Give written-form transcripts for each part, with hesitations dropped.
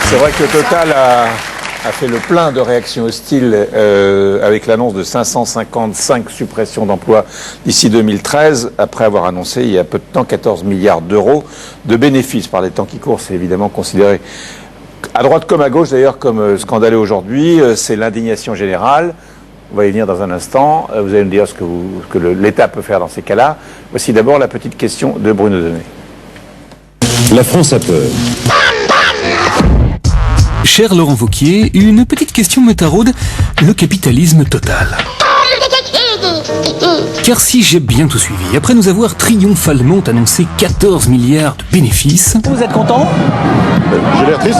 C'est vrai que Total a fait le plein de réactions hostiles avec l'annonce de 555 suppressions d'emplois d'ici 2013, après avoir annoncé il y a peu de temps 14 milliards d'euros de bénéfices. Par les temps qui courent, c'est évidemment considéré, à droite comme à gauche d'ailleurs, comme scandaleux aujourd'hui. C'est l'indignation générale. On va y venir dans un instant. Vous allez me dire ce que l'État peut faire dans ces cas-là. Voici d'abord la petite question de Bruno Donnet. La France a peur. Cher Laurent Wauquiez, une petite question me taraude, le capitalisme total. Car si j'ai bien tout suivi, après nous avoir triomphalement annoncé 14 milliards de bénéfices... Vous êtes content? J'ai l'air triste.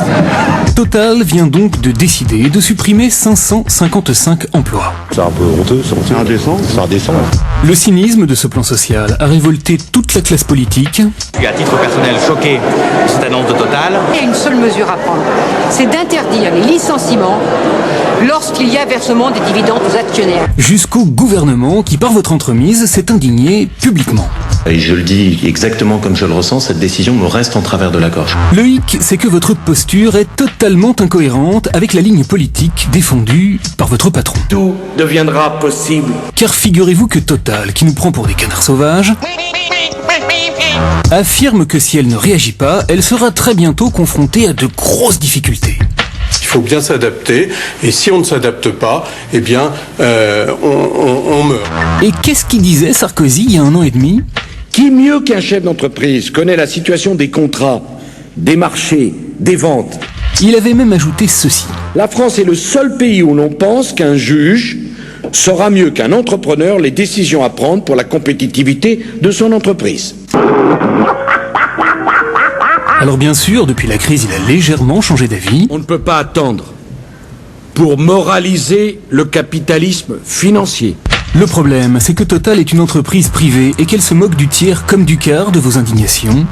Total vient donc de décider de supprimer 555 emplois. C'est un peu honteux, c'est indécent. C'est indécent. Le cynisme de ce plan social a révolté toute la classe politique. Je suis à titre personnel choqué de cette annonce de Total. Il y a une seule mesure à prendre, c'est d'interdire les licenciements lorsqu'il y a versement des dividendes aux actionnaires. Jusqu'au gouvernement qui, par votre entremise, s'est indigné publiquement. Et je le dis exactement comme je le ressens, cette décision me reste en travers de la gorge. Le hic, c'est que votre posture est totalement incohérente avec la ligne politique défendue par votre patron. Tout deviendra possible. Car figurez-vous que Total, qui nous prend pour des canards sauvages, affirme que si elle ne réagit pas, elle sera très bientôt confrontée à de grosses difficultés. Il faut bien s'adapter, et si on ne s'adapte pas, eh bien, on meurt. Et qu'est-ce qu'il disait Sarkozy il y a 1 an et demi ? Qui mieux qu'un chef d'entreprise connaît la situation des contrats, des marchés, des ventes? Il avait même ajouté ceci. La France est le seul pays où l'on pense qu'un juge saura mieux qu'un entrepreneur les décisions à prendre pour la compétitivité de son entreprise. Alors bien sûr, depuis la crise, il a légèrement changé d'avis. On ne peut pas attendre pour moraliser le capitalisme financier. Le problème, c'est que Total est une entreprise privée et qu'elle se moque du tiers comme du quart de vos indignations.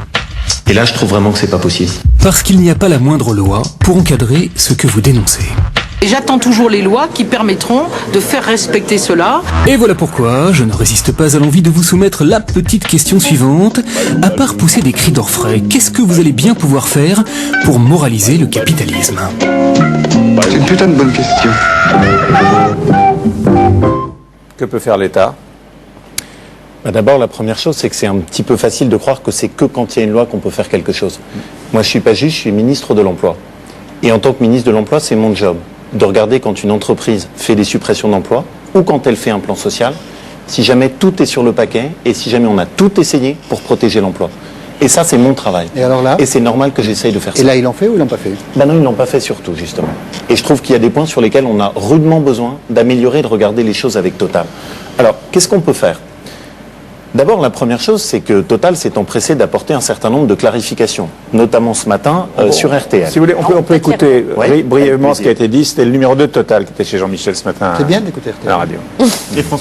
Et là, je trouve vraiment que c'est pas possible. Parce qu'il n'y a pas la moindre loi pour encadrer ce que vous dénoncez. Et j'attends toujours les lois qui permettront de faire respecter cela. Et voilà pourquoi je ne résiste pas à l'envie de vous soumettre la petite question suivante. À part pousser des cris d'orfraie, qu'est-ce que vous allez bien pouvoir faire pour moraliser le capitalisme ? C'est une putain de bonne question. Que peut faire l'État ? D'abord, la première chose, c'est que c'est un petit peu facile de croire que c'est que quand il y a une loi qu'on peut faire quelque chose. Moi, je suis pas juge, je suis ministre de l'Emploi. Et en tant que ministre de l'Emploi, c'est mon job de regarder quand une entreprise fait des suppressions d'emplois ou quand elle fait un plan social, si jamais tout est sur le paquet et si jamais on a tout essayé pour protéger l'emploi. Et ça, c'est mon travail. Et alors là ? Et c'est normal que j'essaye de faire ça. Et là, ils l'ont fait ou ils l'ont pas fait ? Ben non, ils l'ont pas fait surtout, justement. Et je trouve qu'il y a des points sur lesquels on a rudement besoin d'améliorer et de regarder les choses avec Total. Alors, qu'est-ce qu'on peut faire ? D'abord, la première chose, c'est que Total s'est empressé d'apporter un certain nombre de clarifications, notamment ce matin sur RTL. Si vous voulez, on peut écouter brièvement ce qui a été dit. C'était le numéro 2 de Total qui était chez Jean-Michel ce matin. C'est bien d'écouter RTL. À la radio.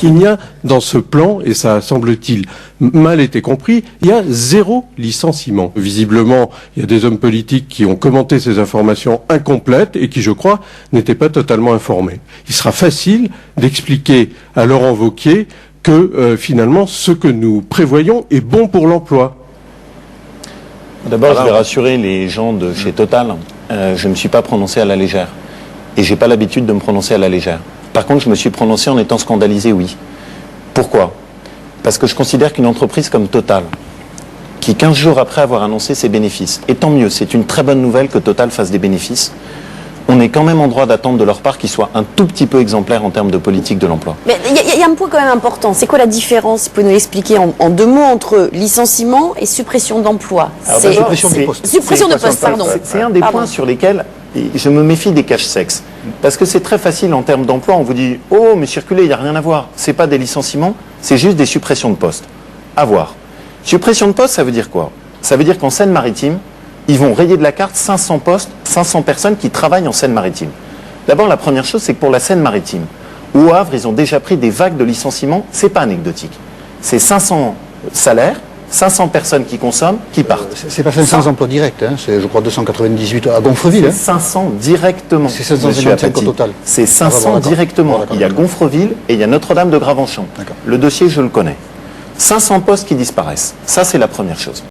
Il y a dans ce plan, et ça semble-t-il mal été compris, il y a 0 licenciement. Visiblement, il y a des hommes politiques qui ont commenté ces informations incomplètes et qui, je crois, n'étaient pas totalement informés. Il sera facile d'expliquer à Laurent Wauquiez que finalement, ce que nous prévoyons est bon pour l'emploi. D'abord, je vais rassurer les gens de chez Total. Je ne me suis pas prononcé à la légère. Et j'ai pas l'habitude de me prononcer à la légère. Par contre, je me suis prononcé en étant scandalisé, oui. Pourquoi ? Parce que je considère qu'une entreprise comme Total, qui 15 jours après avoir annoncé ses bénéfices, et tant mieux, c'est une très bonne nouvelle que Total fasse des bénéfices, on est quand même en droit d'attendre de leur part qu'ils soient un tout petit peu exemplaires en termes de politique de l'emploi. Mais il y a un point quand même important. C'est quoi la différence, vous pouvez nous l'expliquer en 2 mots, entre licenciement et suppression d'emploi ? Suppression de poste, pardon. C'est un des points sur lesquels je me méfie des caches-sexes. Parce que c'est très facile en termes d'emploi. On vous dit « Oh, mais circuler, il n'y a rien à voir. C'est pas des licenciements, c'est juste des suppressions de postes. » À voir. Suppression de postes, ça veut dire quoi ? Ça veut dire qu'en Seine-Maritime, ils vont rayer de la carte 500 postes, 500 personnes qui travaillent en Seine-Maritime. D'abord, la première chose, c'est que pour la Seine-Maritime, au Havre, ils ont déjà pris des vagues de licenciements. C'est pas anecdotique. C'est 500 salaires, 500 personnes qui consomment, qui partent. C'est pas 500 emplois directs, hein. C'est, je crois, 298 à Gonfreville. C'est 500 directement. C'est 555 au total. C'est 500 directement. Il y a Gonfreville et il y a Notre-Dame de Gravenchon. Le dossier, je le connais. 500 postes qui disparaissent. Ça, c'est la première chose.